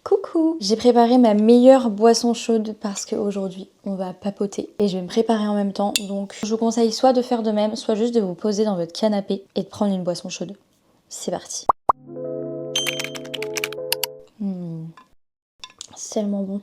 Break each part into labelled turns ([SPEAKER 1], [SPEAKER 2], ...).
[SPEAKER 1] Coucou! J'ai préparé ma meilleure boisson chaude parce qu'aujourd'hui on va papoter et je vais me préparer en même temps. Donc je vous conseille soit de faire de même, soit juste de vous poser dans votre canapé et de prendre une boisson chaude. C'est parti! C'est tellement bon.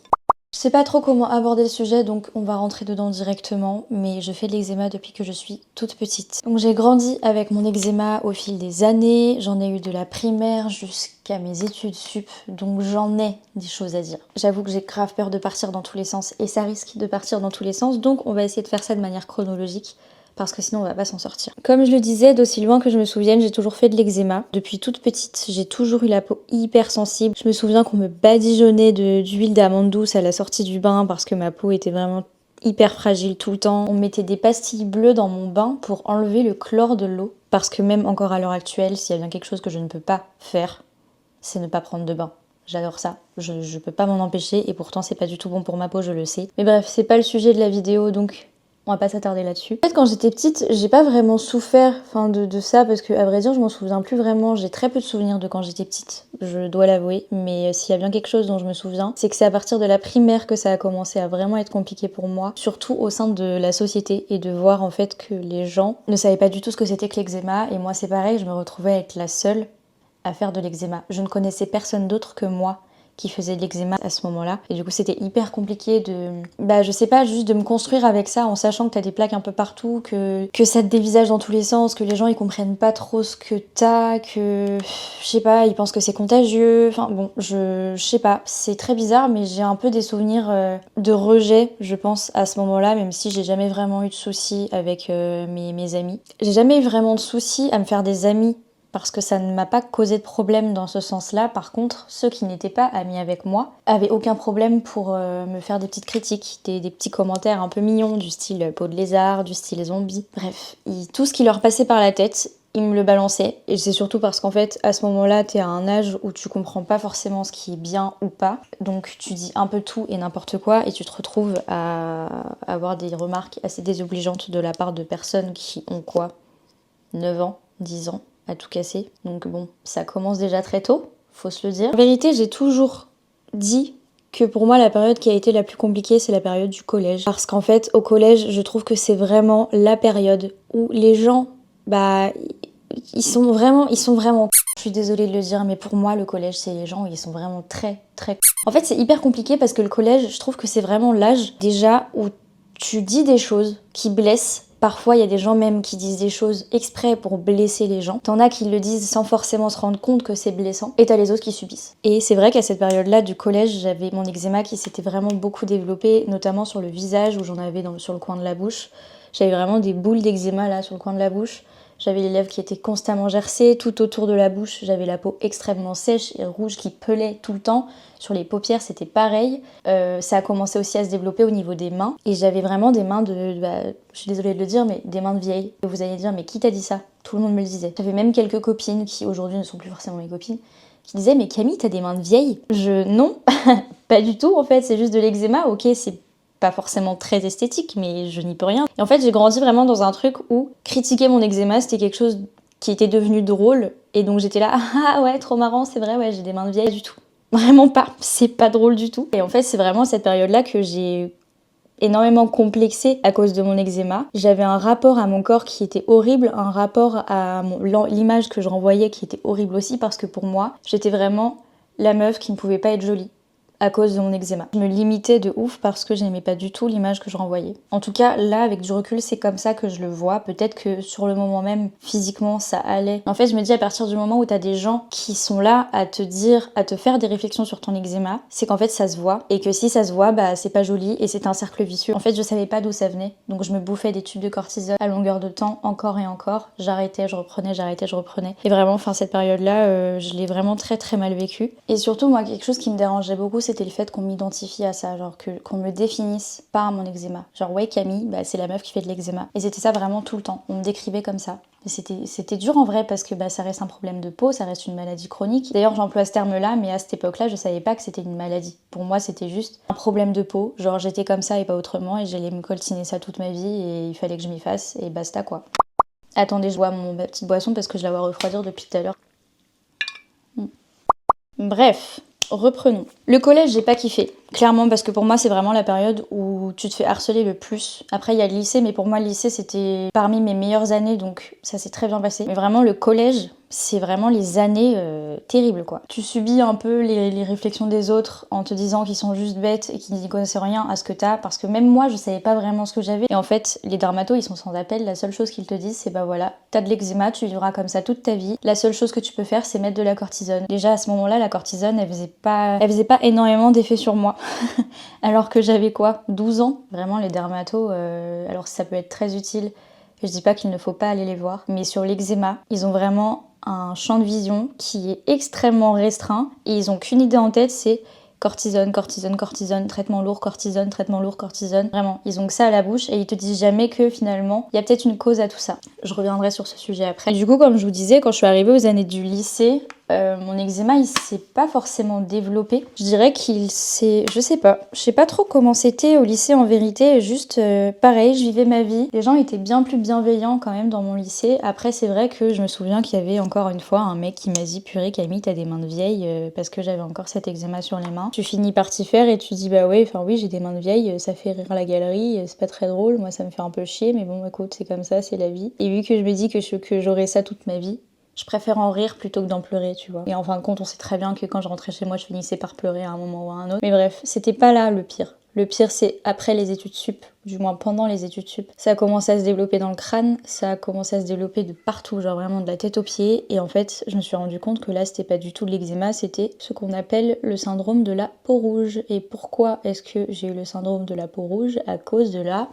[SPEAKER 1] Je sais pas trop comment aborder le sujet, donc on va rentrer dedans directement, mais je fais de l'eczéma depuis que je suis toute petite. Donc j'ai grandi avec mon eczéma au fil des années, j'en ai eu de la primaire jusqu'à mes études sup, donc j'en ai des choses à dire. J'avoue que j'ai grave peur de partir dans tous les sens, et ça risque de partir dans tous les sens, donc on va essayer de faire ça de manière chronologique, parce que sinon on va pas s'en sortir. Comme je le disais, d'aussi loin que je me souvienne, j'ai toujours fait de l'eczéma. Depuis toute petite, j'ai toujours eu la peau hyper sensible. Je me souviens qu'on me badigeonnait d'huile d'amande douce à la sortie du bain parce que ma peau était vraiment hyper fragile tout le temps. On mettait des pastilles bleues dans mon bain pour enlever le chlore de l'eau. Parce que même encore à l'heure actuelle, s'il y a bien quelque chose que je ne peux pas faire, c'est ne pas prendre de bain. J'adore ça, je peux pas m'en empêcher et pourtant c'est pas du tout bon pour ma peau, je le sais. Mais bref, c'est pas le sujet de la vidéo donc on va pas s'attarder là-dessus. En fait, quand j'étais petite, j'ai pas vraiment souffert de ça parce que, à vrai dire, je m'en souviens plus vraiment. J'ai très peu de souvenirs de quand j'étais petite, je dois l'avouer. Mais s'il y a bien quelque chose dont je me souviens, c'est que c'est à partir de la primaire que ça a commencé à vraiment être compliqué pour moi, surtout au sein de la société et de voir en fait que les gens ne savaient pas du tout ce que c'était que l'eczéma. Et moi, c'est pareil, je me retrouvais à être la seule à faire de l'eczéma. Je ne connaissais personne d'autre que moi qui faisait de l'eczéma à ce moment-là. Et du coup, c'était hyper compliqué je sais pas, juste de me construire avec ça en sachant que t'as des plaques un peu partout, que ça te dévisage dans tous les sens, que les gens ils comprennent pas trop ce que t'as, que je sais pas, ils pensent que c'est contagieux. Enfin bon, je sais pas, c'est très bizarre, mais j'ai un peu des souvenirs de rejet, je pense, à ce moment-là, même si j'ai jamais vraiment eu de soucis avec mes amis. J'ai jamais eu vraiment de soucis à me faire des amis parce que ça ne m'a pas causé de problème dans ce sens-là. Par contre, ceux qui n'étaient pas amis avec moi avaient aucun problème pour me faire des petites critiques, des petits commentaires un peu mignons, du style peau de lézard, du style zombie. Bref, tout ce qui leur passait par la tête, ils me le balançaient. Et c'est surtout parce qu'en fait, à ce moment-là, t'es à un âge où tu comprends pas forcément ce qui est bien ou pas. Donc tu dis un peu tout et n'importe quoi et tu te retrouves à avoir des remarques assez désobligeantes de la part de personnes qui ont quoi, 9 ans, 10 ans à tout casser. Donc bon, ça commence déjà très tôt, faut se le dire. En vérité, j'ai toujours dit que pour moi, la période qui a été la plus compliquée, c'est la période du collège. Parce qu'en fait, au collège, je trouve que c'est vraiment la période où les gens, ils sont vraiment... Je suis désolée de le dire, mais pour moi, le collège, c'est les gens où ils sont vraiment très... En fait, c'est hyper compliqué parce que le collège, je trouve que c'est vraiment l'âge déjà où tu dis des choses qui blessent. Parfois, il y a des gens même qui disent des choses exprès pour blesser les gens. T'en as qui le disent sans forcément se rendre compte que c'est blessant. Et t'as les autres qui subissent. Et c'est vrai qu'à cette période-là du collège, j'avais mon eczéma qui s'était vraiment beaucoup développé, notamment sur le visage où j'en avais sur le coin de la bouche. J'avais vraiment des boules d'eczéma là sur le coin de la bouche. J'avais les lèvres qui étaient constamment gercées, tout autour de la bouche, j'avais la peau extrêmement sèche et rouge qui pelait tout le temps. Sur les paupières, c'était pareil. Ça a commencé aussi à se développer au niveau des mains. Et j'avais vraiment des mains je suis désolée de le dire, mais des mains de vieille. Et vous allez dire, mais qui t'a dit ça? Tout le monde me le disait. J'avais même quelques copines qui aujourd'hui ne sont plus forcément mes copines, qui disaient, mais Camille, t'as des mains de vieille? Non, pas du tout en fait, c'est juste de l'eczéma, ok, c'est pas forcément très esthétique, mais je n'y peux rien. Et en fait, j'ai grandi vraiment dans un truc où critiquer mon eczéma, c'était quelque chose qui était devenu drôle. Et donc j'étais là, ah ouais, trop marrant, c'est vrai, ouais, j'ai des mains de vieille. Pas du tout. Vraiment pas. C'est pas drôle du tout. Et en fait, c'est vraiment cette période-là que j'ai énormément complexée à cause de mon eczéma. J'avais un rapport à mon corps qui était horrible, un rapport à l'image que je renvoyais qui était horrible aussi, parce que pour moi, j'étais vraiment la meuf qui ne pouvait pas être jolie à cause de mon eczéma. Je me limitais de ouf parce que je n'aimais pas du tout l'image que je renvoyais. En tout cas, là, avec du recul, c'est comme ça que je le vois. Peut-être que sur le moment même, physiquement, ça allait. En fait, je me dis à partir du moment où t'as des gens qui sont là à te dire, à te faire des réflexions sur ton eczéma, c'est qu'en fait, ça se voit. Et que si ça se voit, c'est pas joli et c'est un cercle vicieux. En fait, je savais pas d'où ça venait. Donc, je me bouffais des tubes de cortisone à longueur de temps, encore et encore. J'arrêtais, je reprenais, j'arrêtais, je reprenais. Et vraiment, cette période-là, je l'ai vraiment très mal vécue. Et surtout, moi, quelque chose qui me dérangeait beaucoup, c'était le fait qu'on m'identifie à ça, genre qu'on me définisse par mon eczéma. Genre ouais, Camille, c'est la meuf qui fait de l'eczéma. Et c'était ça vraiment tout le temps. On me décrivait comme ça. Et c'était dur en vrai parce que ça reste un problème de peau, ça reste une maladie chronique. D'ailleurs, j'emploie ce terme-là, mais à cette époque-là, je savais pas que c'était une maladie. Pour moi, c'était juste un problème de peau. Genre j'étais comme ça et pas autrement et j'allais me coltiner ça toute ma vie et il fallait que je m'y fasse et basta quoi. Attendez, je bois ma petite boisson parce que je la vois refroidir depuis tout à l'heure. Bref. Reprenons. Le collège, j'ai pas kiffé. Clairement, parce que pour moi, c'est vraiment la période où tu te fais harceler le plus. Après, il y a le lycée, mais pour moi, le lycée, c'était parmi mes meilleures années, donc ça s'est très bien passé. Mais vraiment, le collège, c'est vraiment les années terribles, quoi. Tu subis un peu les réflexions des autres en te disant qu'ils sont juste bêtes et qu'ils n'y connaissent rien à ce que t'as, parce que même moi, je savais pas vraiment ce que j'avais. Et en fait, les dermatos, ils sont sans appel. La seule chose qu'ils te disent, c'est bah voilà, t'as de l'eczéma, tu vivras comme ça toute ta vie. La seule chose que tu peux faire, c'est mettre de la cortisone. Déjà, à ce moment-là, la cortisone, elle faisait pas énormément d'effet sur moi. Alors que j'avais quoi, 12 ans. Vraiment, les dermatos, alors ça peut être très utile. Je dis pas qu'il ne faut pas aller les voir, mais sur l'eczéma, ils ont vraiment un champ de vision qui est extrêmement restreint et ils ont qu'une idée en tête, c'est cortisone, cortisone, cortisone, traitement lourd, cortisone, traitement lourd, cortisone. Vraiment, ils ont que ça à la bouche et ils te disent jamais que finalement, il y a peut-être une cause à tout ça. Je reviendrai sur ce sujet après. Du coup, comme je vous disais, quand je suis arrivée aux années du lycée, mon eczéma, il s'est pas forcément développé. Je dirais qu'il s'est... Je sais pas trop comment c'était au lycée en vérité. Juste pareil, je vivais ma vie. Les gens étaient bien plus bienveillants quand même dans mon lycée. Après, c'est vrai que je me souviens qu'il y avait encore une fois un mec qui m'a dit purée Camille, t'as des mains de vieille parce que j'avais encore cet eczéma sur les mains. Tu finis par t'y faire et tu dis bah ouais, enfin oui, j'ai des mains de vieille, ça fait rire la galerie, c'est pas très drôle. Moi, ça me fait un peu chier, mais bon, écoute, c'est comme ça, c'est la vie. Et vu que je me dis que j'aurai ça toute ma vie, je préfère en rire plutôt que d'en pleurer, tu vois. Et en fin de compte, on sait très bien que quand je rentrais chez moi, je finissais par pleurer à un moment ou à un autre. Mais bref, c'était pas là le pire. Le pire, c'est après les études sup, du moins pendant les études sup. Ça a commencé à se développer dans le crâne, ça a commencé à se développer de partout, genre vraiment de la tête aux pieds. Et en fait, je me suis rendu compte que là, c'était pas du tout de l'eczéma, c'était ce qu'on appelle le syndrome de la peau rouge. Et pourquoi est-ce que j'ai eu le syndrome de la peau rouge? À cause de la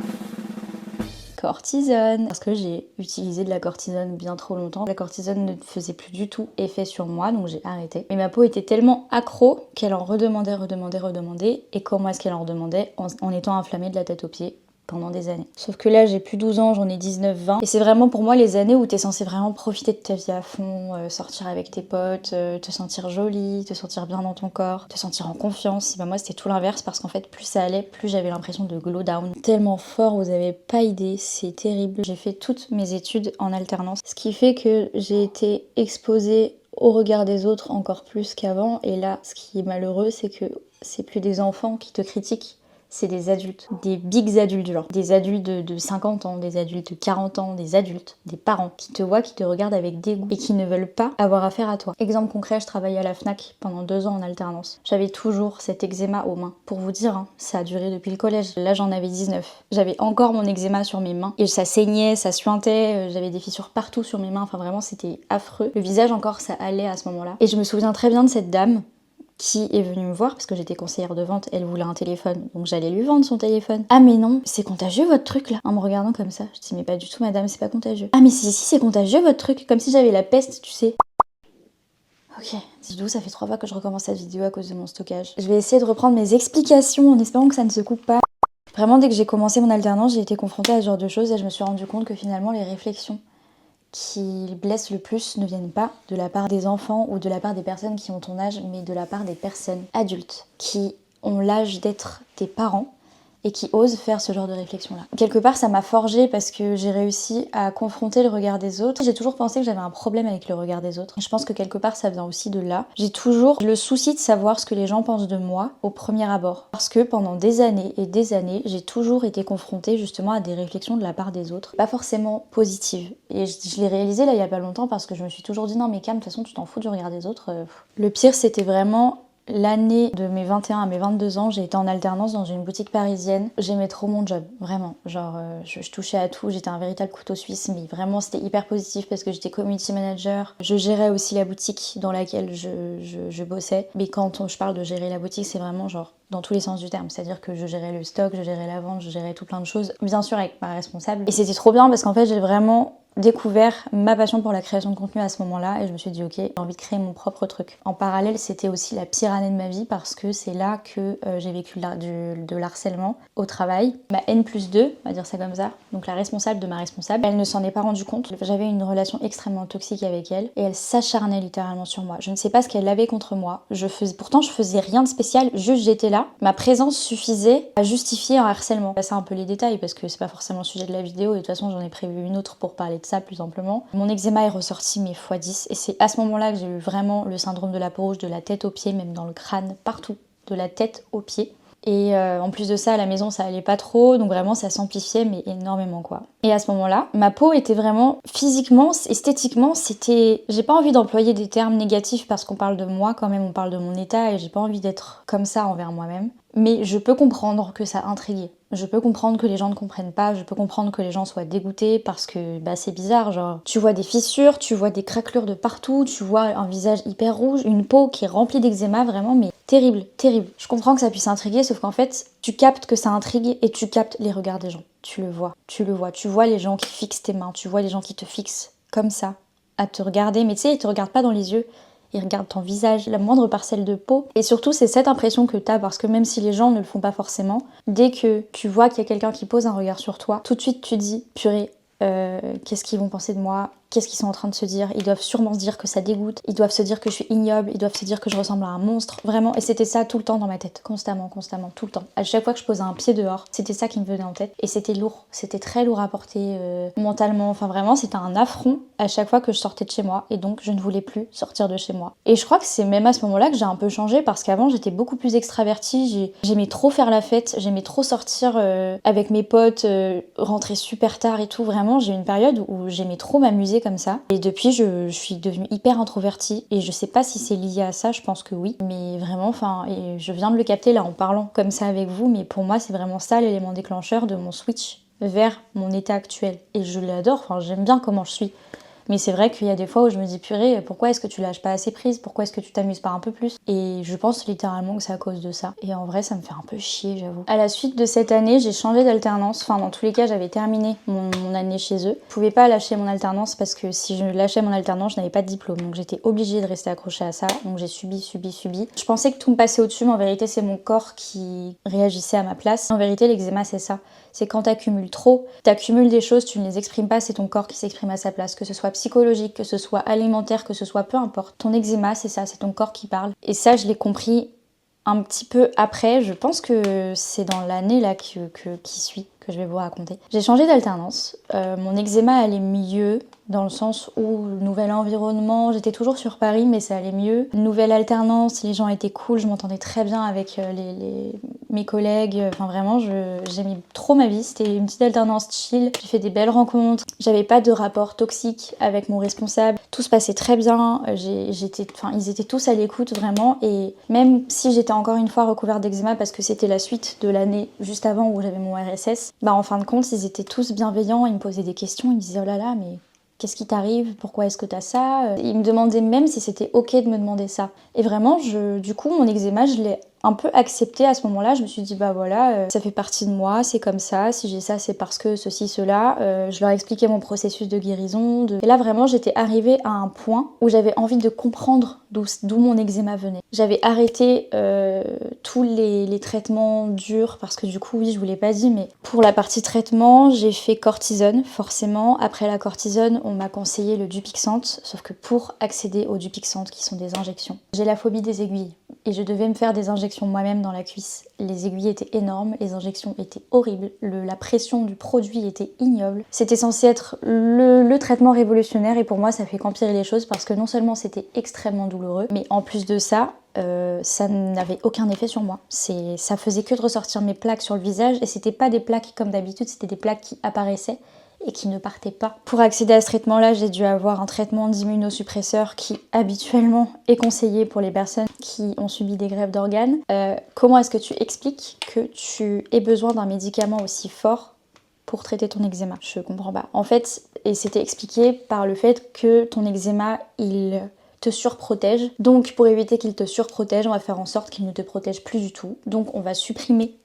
[SPEAKER 1] cortisone. Parce que j'ai utilisé de la cortisone bien trop longtemps. La cortisone ne faisait plus du tout effet sur moi, donc j'ai arrêté. Mais ma peau était tellement accro qu'elle en redemandait. Et comment est-ce qu'elle en redemandait? En étant inflammée de la tête aux pieds pendant des années. Sauf que là, j'ai plus 12 ans, j'en ai 19-20. Et c'est vraiment pour moi les années où t'es censé vraiment profiter de ta vie à fond, sortir avec tes potes, te sentir jolie, te sentir bien dans ton corps, te sentir en confiance. Et ben moi, c'était tout l'inverse parce qu'en fait, plus ça allait, plus j'avais l'impression de glow down. Tellement fort, vous avez pas idée, c'est terrible. J'ai fait toutes mes études en alternance, ce qui fait que j'ai été exposée au regard des autres encore plus qu'avant. Et là, ce qui est malheureux, c'est que c'est plus des enfants qui te critiquent, c'est des adultes, des bigs adultes, genre des adultes de 50 ans, des adultes de 40 ans, des adultes, des parents qui te voient, qui te regardent avec dégoût et qui ne veulent pas avoir affaire à toi. Exemple concret, je travaillais à la Fnac pendant 2 ans en alternance. J'avais toujours cet eczéma aux mains. Pour vous dire, hein, ça a duré depuis le collège. Là, j'en avais 19. J'avais encore mon eczéma sur mes mains et ça saignait, ça suintait, j'avais des fissures partout sur mes mains. Enfin, vraiment, c'était affreux. Le visage encore, ça allait à ce moment-là. Et je me souviens très bien de cette dame qui est venue me voir parce que j'étais conseillère de vente, elle voulait un téléphone, donc j'allais lui vendre son téléphone. Ah mais non, c'est contagieux votre truc là. En me regardant comme ça, je dis mais pas du tout madame, c'est pas contagieux. Ah mais si c'est contagieux votre truc, comme si j'avais la peste, tu sais. Ok, dis-donc, ça fait 3 fois que je recommence cette vidéo à cause de mon stockage. Je vais essayer de reprendre mes explications en espérant que ça ne se coupe pas. Vraiment, dès que j'ai commencé mon alternance, j'ai été confrontée à ce genre de choses et je me suis rendu compte que finalement les réflexions qui blessent le plus ne viennent pas de la part des enfants ou de la part des personnes qui ont ton âge, mais de la part des personnes adultes qui ont l'âge d'être tes parents et qui osent faire ce genre de réflexion-là. Quelque part, ça m'a forgée parce que j'ai réussi à confronter le regard des autres. J'ai toujours pensé que j'avais un problème avec le regard des autres. Et je pense que quelque part, ça vient aussi de là. J'ai toujours le souci de savoir ce que les gens pensent de moi au premier abord. Parce que pendant des années et des années, j'ai toujours été confrontée justement à des réflexions de la part des autres, pas forcément positives. Et je l'ai réalisé là il y a pas longtemps parce que je me suis toujours dit non mais Cam, de toute façon tu t'en fous du regard des autres. Le pire, c'était vraiment l'année de mes 21 à mes 22 ans, j'ai été en alternance dans une boutique parisienne. J'aimais trop mon job, vraiment. Genre, je touchais à tout, j'étais un véritable couteau suisse, mais vraiment c'était hyper positif parce que j'étais community manager. Je gérais aussi la boutique dans laquelle je bossais. Mais quand je parle de gérer la boutique, c'est vraiment genre dans tous les sens du terme. C'est-à-dire que je gérais le stock, je gérais la vente, je gérais tout plein de choses. Bien sûr avec ma responsable. Et c'était trop bien parce qu'en fait, j'ai vraiment découvert ma passion pour la création de contenu à ce moment-là et je me suis dit ok, j'ai envie de créer mon propre truc. En parallèle, c'était aussi la pire année de ma vie parce que c'est là que j'ai vécu de l'harcèlement au travail. Ma N+2, on va dire ça comme ça, donc la responsable de ma responsable, elle ne s'en est pas rendue compte. J'avais une relation extrêmement toxique avec elle et elle s'acharnait littéralement sur moi. Je ne sais pas ce qu'elle avait contre moi. Pourtant, je faisais rien de spécial, juste j'étais là. Ma présence suffisait à justifier un harcèlement. C'est un peu les détails parce que c'est pas forcément le sujet de la vidéo et de toute façon j'en ai prévu une autre pour parler de ça plus simplement. Mon eczéma est ressorti mais x10 et c'est à ce moment-là que j'ai eu vraiment le syndrome de la peau rouge de la tête aux pieds, même dans le crâne, partout, de la tête aux pieds. Et en plus de ça, à la maison, ça allait pas trop, donc vraiment ça s'amplifiait, mais énormément quoi. Et à ce moment-là, ma peau était vraiment, physiquement, esthétiquement, c'était... J'ai pas envie d'employer des termes négatifs parce qu'on parle de moi quand même, on parle de mon état, et j'ai pas envie d'être comme ça envers moi-même. Mais je peux comprendre que ça intrigue. Je peux comprendre que les gens ne comprennent pas, je peux comprendre que les gens soient dégoûtés parce que bah c'est bizarre, genre tu vois des fissures, tu vois des craquelures de partout, tu vois un visage hyper rouge, une peau qui est remplie d'eczéma vraiment mais terrible, terrible. Je comprends que ça puisse intriguer sauf qu'en fait tu captes que ça intrigue et tu captes les regards des gens. Tu le vois, tu vois les gens qui fixent tes mains, tu vois les gens qui te fixent comme ça, à te regarder, mais tu sais ils te regardent pas dans les yeux. Ils regardent ton visage, la moindre parcelle de peau. Et surtout, c'est cette impression que t'as, parce que même si les gens ne le font pas forcément, dès que tu vois qu'il y a quelqu'un qui pose un regard sur toi, tout de suite tu dis, purée, qu'est-ce qu'ils vont penser de moi? Qu'est-ce qu'ils sont en train de se dire? Ils doivent sûrement se dire que ça dégoûte, ils doivent se dire que je suis ignoble, ils doivent se dire que je ressemble à un monstre, vraiment. Et c'était ça tout le temps dans ma tête, constamment, tout le temps. À chaque fois que je posais un pied dehors, c'était ça qui me venait en tête. Et c'était lourd, c'était très lourd à porter mentalement, enfin vraiment, c'était un affront à chaque fois que je sortais de chez moi. Et donc, je ne voulais plus sortir de chez moi. Et je crois que c'est même à ce moment-là que j'ai un peu changé, parce qu'avant, j'étais beaucoup plus extravertie, j'aimais trop faire la fête, j'aimais trop sortir avec mes potes, rentrer super tard et tout. Vraiment, j'ai eu une période où j'aimais trop m'amuser comme ça. Et depuis, je suis devenue hyper introvertie. Et je sais pas si c'est lié à ça, je pense que oui. Mais vraiment, enfin, et je viens de le capter là en parlant comme ça avec vous. Mais pour moi, c'est vraiment ça l'élément déclencheur de mon switch vers mon état actuel. Et je l'adore, enfin, j'aime bien comment je suis. Mais c'est vrai qu'il y a des fois où je me dis purée, pourquoi est-ce que tu lâches pas assez prise? Pourquoi est-ce que tu t'amuses pas un peu plus? Et je pense littéralement que c'est à cause de ça. Et en vrai, ça me fait un peu chier, j'avoue. À la suite de cette année, j'ai changé d'alternance. Enfin, dans tous les cas, j'avais terminé mon année chez eux. Je pouvais pas lâcher mon alternance parce que si je lâchais mon alternance, je n'avais pas de diplôme. Donc j'étais obligée de rester accrochée à ça. Donc j'ai subi. Je pensais que tout me passait au-dessus, mais en vérité, c'est mon corps qui réagissait à ma place. En vérité, l'eczéma, c'est ça. C'est quand t'accumules trop, t'accumules des choses, tu ne les exprimes pas, c'est ton corps qui s'exprime à sa place, que ce soit psychologique, que ce soit alimentaire, que ce soit peu importe. Ton eczéma, c'est ça, c'est ton corps qui parle. Et ça, je l'ai compris un petit peu après, je pense que c'est dans l'année là qui suit que je vais vous raconter. J'ai changé d'alternance, mon eczéma allait mieux, dans le sens où nouvel environnement, j'étais toujours sur Paris mais ça allait mieux. Nouvelle alternance, les gens étaient cool, je m'entendais très bien avec mes collègues, enfin vraiment j'aimais trop ma vie, c'était une petite alternance chill, j'ai fait des belles rencontres, j'avais pas de rapport toxique avec mon responsable, tout se passait très bien, ils étaient tous à l'écoute vraiment, et même si j'étais encore une fois recouverte d'eczéma parce que c'était la suite de l'année juste avant où j'avais mon RSS, bah en fin de compte ils étaient tous bienveillants, ils me posaient des questions, ils me disaient oh là là mais qu'est-ce qui t'arrive? Pourquoi est-ce que t'as ça? Ils me demandaient même si c'était ok de me demander ça. Et vraiment, du coup, mon eczéma, je l'ai un peu accepté à ce moment-là. Je me suis dit, bah voilà, ça fait partie de moi, c'est comme ça. Si j'ai ça, c'est parce que ceci, cela. Je leur ai expliqué mon processus de guérison. Et là, vraiment, j'étais arrivée à un point où j'avais envie de comprendre d'où mon eczéma venait. J'avais arrêté tous les traitements durs, parce que du coup, oui, je vous l'ai pas dit, mais pour la partie traitement, j'ai fait cortisone, forcément. Après la cortisone, on m'a conseillé le Dupixent, sauf que pour accéder au Dupixent, qui sont des injections, j'ai la phobie des aiguilles. Et je devais me faire des injections moi-même dans la cuisse. Les aiguilles étaient énormes, les injections étaient horribles, la pression du produit était ignoble. C'était censé être le traitement révolutionnaire et pour moi ça fait qu'empirer les choses parce que non seulement c'était extrêmement douloureux, mais en plus de ça, ça n'avait aucun effet sur moi. Ça faisait que de ressortir mes plaques sur le visage et c'était pas des plaques comme d'habitude, c'était des plaques qui apparaissaient et qui ne partaient pas. Pour accéder à ce traitement-là, j'ai dû avoir un traitement d'immunosuppresseur qui habituellement est conseillé pour les personnes qui ont subi des greffes d'organes. Comment est-ce que tu expliques que tu aies besoin d'un médicament aussi fort pour traiter ton eczéma? Je comprends pas. En fait, et c'était expliqué par le fait que ton eczéma, il te surprotège. Donc pour éviter qu'il te surprotège, on va faire en sorte qu'il ne te protège plus du tout. Donc on va supprimer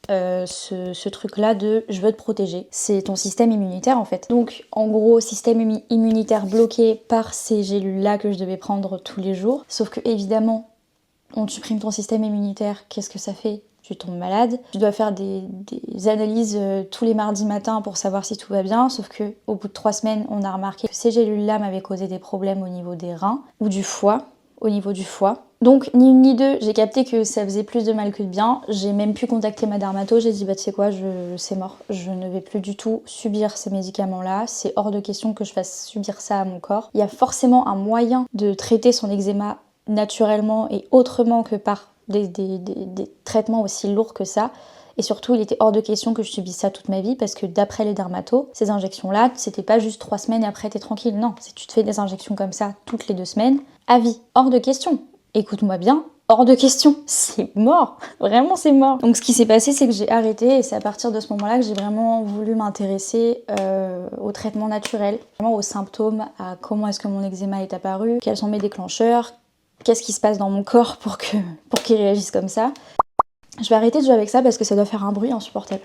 [SPEAKER 1] ce truc-là de je veux te protéger. C'est ton système immunitaire en fait. Donc en gros, système immunitaire bloqué par ces gélules-là que je devais prendre tous les jours. Sauf que évidemment, on supprime ton système immunitaire, qu'est-ce que ça fait? Tu tombes malade, tu dois faire des analyses tous les mardis matins pour savoir si tout va bien, sauf que au bout de 3 semaines, on a remarqué que ces gélules-là m'avaient causé des problèmes au niveau des reins ou du foie, au niveau du foie. Donc ni une ni deux, j'ai capté que ça faisait plus de mal que de bien. J'ai même pu contacter ma dermato, j'ai dit bah tu sais quoi, c'est mort, je ne vais plus du tout subir ces médicaments-là, c'est hors de question que je fasse subir ça à mon corps. Il y a forcément un moyen de traiter son eczéma naturellement et autrement que par des traitements aussi lourds que ça. Et surtout, il était hors de question que je subisse ça toute ma vie parce que d'après les dermatos, ces injections-là, c'était pas juste 3 semaines et après t'es tranquille. Non, si tu te fais des injections comme ça toutes les 2 semaines, à vie, hors de question. Écoute-moi bien, hors de question, c'est mort, vraiment c'est mort. Donc ce qui s'est passé, c'est que j'ai arrêté et c'est à partir de ce moment-là que j'ai vraiment voulu m'intéresser au traitement naturel, vraiment aux symptômes, à comment est-ce que mon eczéma est apparu, quels sont mes déclencheurs, qu'est-ce qui se passe dans mon corps pour qu'il réagisse comme ça. Je vais arrêter de jouer avec ça parce que ça doit faire un bruit insupportable.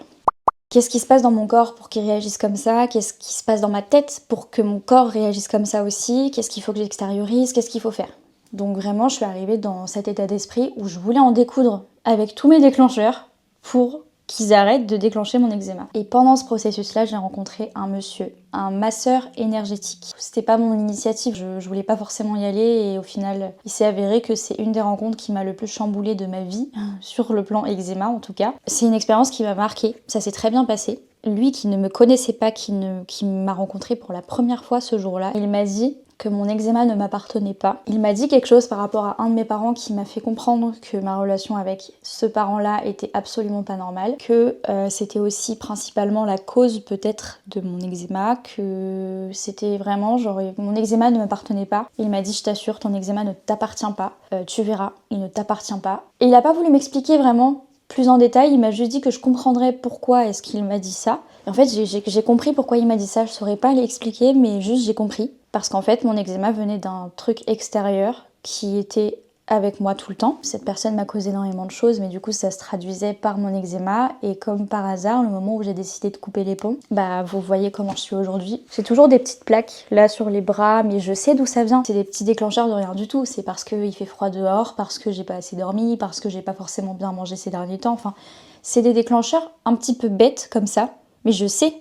[SPEAKER 1] Qu'est-ce qui se passe dans mon corps pour qu'il réagisse comme ça? Qu'est-ce qui se passe dans ma tête pour que mon corps réagisse comme ça aussi? Qu'est-ce qu'il faut que j'extériorise? Qu'est-ce qu'il faut faire? Donc vraiment, je suis arrivée dans cet état d'esprit où je voulais en découdre avec tous mes déclencheurs pour qu'ils arrêtent de déclencher mon eczéma. Et pendant ce processus-là, j'ai rencontré un monsieur, un masseur énergétique. C'était pas mon initiative, je voulais pas forcément y aller et au final, il s'est avéré que c'est une des rencontres qui m'a le plus chamboulée de ma vie, sur le plan eczéma en tout cas. C'est une expérience qui m'a marquée, ça s'est très bien passé. Lui qui ne me connaissait pas, qui m'a rencontrée pour la première fois ce jour-là, il m'a dit que mon eczéma ne m'appartenait pas. Il m'a dit quelque chose par rapport à un de mes parents qui m'a fait comprendre que ma relation avec ce parent-là était absolument pas normale, que c'était aussi principalement la cause peut-être de mon eczéma, que c'était vraiment genre mon eczéma ne m'appartenait pas. Il m'a dit je t'assure, ton eczéma ne t'appartient pas, tu verras, il ne t'appartient pas. Et il a pas voulu m'expliquer vraiment plus en détail, il m'a juste dit que je comprendrais pourquoi est-ce qu'il m'a dit ça. Et en fait, j'ai compris pourquoi il m'a dit ça, je saurais pas l'expliquer, mais juste j'ai compris. Parce qu'en fait, mon eczéma venait d'un truc extérieur qui était avec moi tout le temps. Cette personne m'a causé énormément de choses, mais du coup, ça se traduisait par mon eczéma. Et comme par hasard, le moment où j'ai décidé de couper les ponts, bah vous voyez comment je suis aujourd'hui. J'ai toujours des petites plaques là sur les bras, mais je sais d'où ça vient. C'est des petits déclencheurs de rien du tout. C'est parce qu'il fait froid dehors, parce que j'ai pas assez dormi, parce que j'ai pas forcément bien mangé ces derniers temps. Enfin, c'est des déclencheurs un petit peu bêtes comme ça. Mais je sais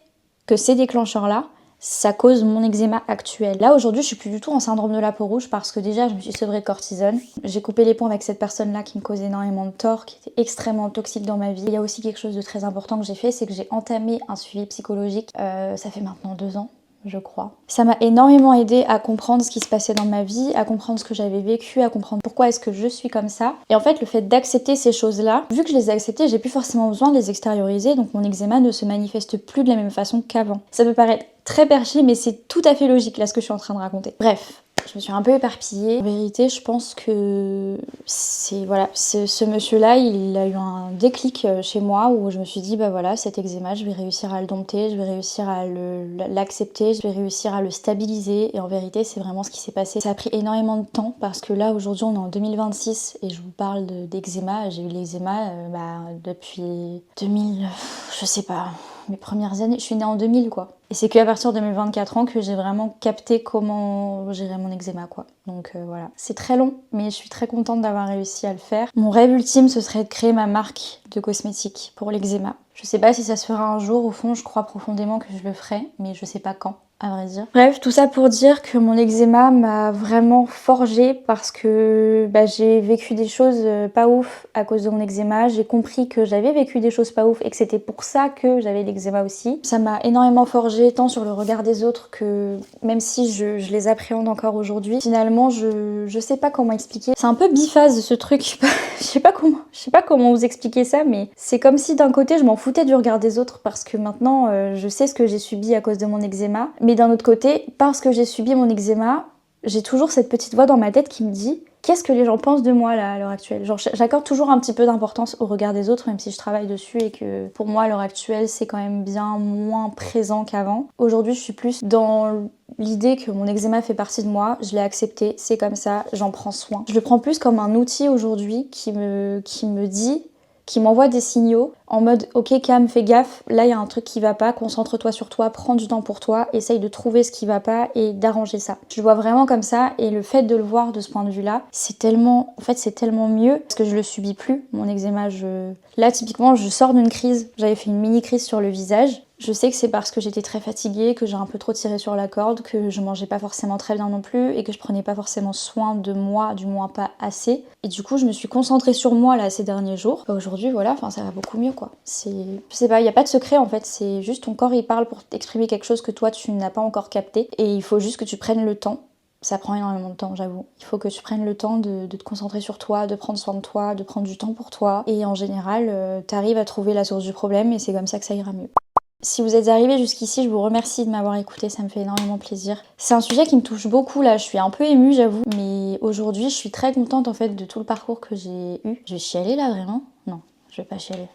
[SPEAKER 1] que ces déclencheurs-là, ça cause mon eczéma actuel. Là aujourd'hui je suis plus du tout en syndrome de la peau rouge parce que déjà je me suis sevrée de cortisone. J'ai coupé les ponts avec cette personne là qui me causait énormément de tort, qui était extrêmement toxique dans ma vie. Il y a aussi quelque chose de très important que j'ai fait, c'est que j'ai entamé un suivi psychologique, ça fait maintenant 2 ans. Je crois. Ça m'a énormément aidé à comprendre ce qui se passait dans ma vie, à comprendre ce que j'avais vécu, à comprendre pourquoi est-ce que je suis comme ça. Et en fait, le fait d'accepter ces choses-là, vu que je les ai acceptées, j'ai plus forcément besoin de les extérioriser, donc mon eczéma ne se manifeste plus de la même façon qu'avant. Ça peut paraître très perché, mais c'est tout à fait logique là ce que je suis en train de raconter. Bref. Je me suis un peu éparpillée. En vérité, je pense que ce monsieur-là, il a eu un déclic chez moi où je me suis dit, bah voilà, cet eczéma, je vais réussir à le dompter, je vais réussir à l'accepter, je vais réussir à le stabiliser. Et en vérité, c'est vraiment ce qui s'est passé. Ça a pris énormément de temps parce que là, aujourd'hui, on est en 2026 et je vous parle d'eczéma. J'ai eu l'eczéma depuis 2000, je sais pas, mes premières années. Je suis née en 2000 quoi. Et c'est qu'à partir de mes 24 ans que j'ai vraiment capté comment gérer mon eczéma quoi. Donc voilà. C'est très long, mais je suis très contente d'avoir réussi à le faire. Mon rêve ultime, ce serait de créer ma marque de cosmétiques pour l'eczéma. Je sais pas si ça se fera un jour, au fond, je crois profondément que je le ferai, mais je sais pas quand. À vrai dire. Bref, tout ça pour dire que mon eczéma m'a vraiment forgée parce que j'ai vécu des choses pas ouf à cause de mon eczéma. J'ai compris que j'avais vécu des choses pas ouf et que c'était pour ça que j'avais l'eczéma aussi. Ça m'a énormément forgée tant sur le regard des autres que même si je les appréhende encore aujourd'hui, finalement je sais pas comment expliquer. C'est un peu biphase ce truc. Je sais pas comment vous expliquer ça, mais c'est comme si d'un côté je m'en foutais du regard des autres parce que maintenant je sais ce que j'ai subi à cause de mon eczéma. Mais d'un autre côté, parce que j'ai subi mon eczéma, j'ai toujours cette petite voix dans ma tête qui me dit qu'est-ce que les gens pensent de moi là à l'heure actuelle. Genre j'accorde toujours un petit peu d'importance au regard des autres, même si je travaille dessus et que pour moi à l'heure actuelle c'est quand même bien moins présent qu'avant. Aujourd'hui je suis plus dans l'idée que mon eczéma fait partie de moi, je l'ai accepté, c'est comme ça, j'en prends soin. Je le prends plus comme un outil aujourd'hui qui me dit, qui m'envoie des signaux en mode ok Cam, fais gaffe, là il y a un truc qui va pas, concentre-toi sur toi, prends du temps pour toi, essaye de trouver ce qui va pas et d'arranger ça. Je le vois vraiment comme ça et le fait de le voir de ce point de vue là, c'est tellement mieux parce que je le subis plus, mon eczéma. Là typiquement je sors d'une crise, j'avais fait une mini crise sur le visage Je sais que c'est parce que j'étais très fatiguée, que j'ai un peu trop tiré sur la corde, que je mangeais pas forcément très bien non plus et que je prenais pas forcément soin de moi, du moins pas assez. Et du coup, je me suis concentrée sur moi là ces derniers jours. Aujourd'hui, voilà, enfin ça va beaucoup mieux quoi. Je sais pas, il y a pas de secret en fait, c'est juste ton corps il parle pour t'exprimer quelque chose que toi tu n'as pas encore capté et il faut juste que tu prennes le temps. Ça prend énormément de temps, j'avoue. Il faut que tu prennes le temps de te concentrer sur toi, de prendre soin de toi, de prendre du temps pour toi. Et en général, t'arrives à trouver la source du problème et c'est comme ça que ça ira mieux. Si vous êtes arrivé jusqu'ici, je vous remercie de m'avoir écouté, ça me fait énormément plaisir. C'est un sujet qui me touche beaucoup là, je suis un peu émue j'avoue, mais aujourd'hui je suis très contente en fait de tout le parcours que j'ai eu. Je vais chialer là vraiment? Non, je vais pas chialer.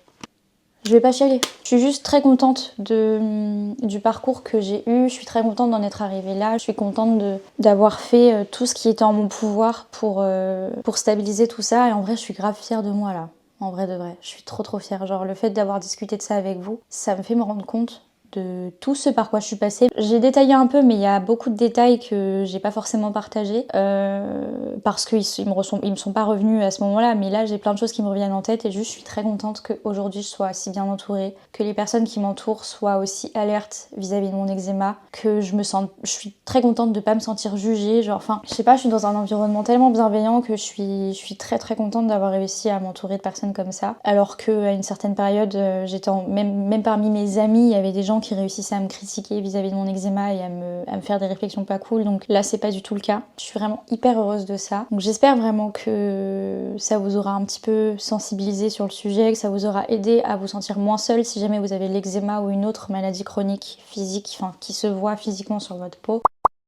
[SPEAKER 1] Je vais pas chialer. Je suis juste très contente du parcours que j'ai eu, je suis très contente d'en être arrivée là, je suis contente d'avoir fait tout ce qui était en mon pouvoir pour stabiliser tout ça et en vrai je suis grave fière de moi là. En vrai de vrai, je suis trop fière. Genre le fait d'avoir discuté de ça avec vous, ça me fait me rendre compte de tout ce par quoi je suis passée. J'ai détaillé un peu mais il y a beaucoup de détails que j'ai pas forcément partagés parce qu'ils me sont pas revenus à ce moment-là, mais là j'ai plein de choses qui me reviennent en tête et juste je suis très contente qu'aujourd'hui je sois si bien entourée, que les personnes qui m'entourent soient aussi alertes vis-à-vis de mon eczéma, que je suis très contente de pas me sentir jugée, genre enfin je sais pas, je suis dans un environnement tellement bienveillant que je suis très contente d'avoir réussi à m'entourer de personnes comme ça, alors qu'à une certaine période même parmi mes amis il y avait des gens qui réussissaient à me critiquer vis-à-vis de mon eczéma et à me faire des réflexions pas cool, donc là c'est pas du tout le cas. Je suis vraiment hyper heureuse de ça. Donc j'espère vraiment que ça vous aura un petit peu sensibilisé sur le sujet, que ça vous aura aidé à vous sentir moins seul si jamais vous avez l'eczéma ou une autre maladie chronique physique, enfin qui se voit physiquement sur votre peau.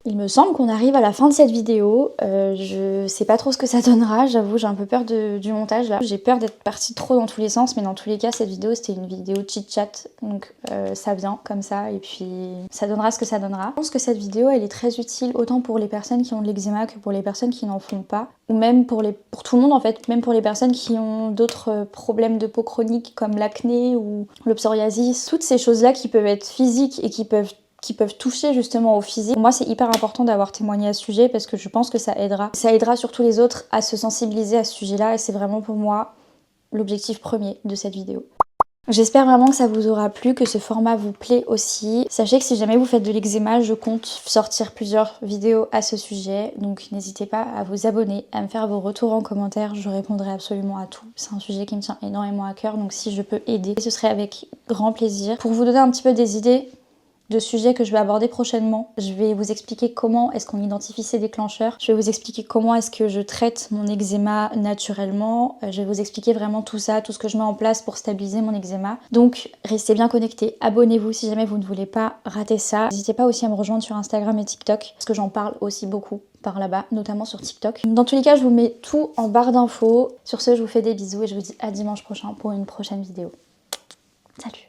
[SPEAKER 1] Il me semble qu'on arrive à la fin de cette vidéo, je sais pas trop ce que ça donnera, j'avoue j'ai un peu peur du montage là. J'ai peur d'être partie trop dans tous les sens, mais dans tous les cas cette vidéo c'était une vidéo chit-chat, donc ça vient comme ça et puis ça donnera ce que ça donnera. Je pense que cette vidéo elle est très utile autant pour les personnes qui ont de l'eczéma que pour les personnes qui n'en font pas, ou même pour tout le monde en fait, même pour les personnes qui ont d'autres problèmes de peau chroniques comme l'acné ou le psoriasis, toutes ces choses là qui peuvent être physiques et qui peuvent toucher justement au physique. Pour moi, c'est hyper important d'avoir témoigné à ce sujet parce que je pense que ça aidera. Ça aidera surtout les autres à se sensibiliser à ce sujet-là et c'est vraiment pour moi l'objectif premier de cette vidéo. J'espère vraiment que ça vous aura plu, que ce format vous plaît aussi. Sachez que si jamais vous faites de l'eczéma, je compte sortir plusieurs vidéos à ce sujet. Donc n'hésitez pas à vous abonner, à me faire vos retours en commentaire. Je répondrai absolument à tout. C'est un sujet qui me tient énormément à cœur. Donc si je peux aider, ce serait avec grand plaisir. Pour vous donner un petit peu des idées de sujets que je vais aborder prochainement. Je vais vous expliquer comment est-ce qu'on identifie ces déclencheurs. Je vais vous expliquer comment est-ce que je traite mon eczéma naturellement. Je vais vous expliquer vraiment tout ça, tout ce que je mets en place pour stabiliser mon eczéma. Donc restez bien connectés, abonnez-vous si jamais vous ne voulez pas rater ça. N'hésitez pas aussi à me rejoindre sur Instagram et TikTok parce que j'en parle aussi beaucoup par là-bas, notamment sur TikTok. Dans tous les cas, je vous mets tout en barre d'infos. Sur ce, je vous fais des bisous et je vous dis à dimanche prochain pour une prochaine vidéo. Salut!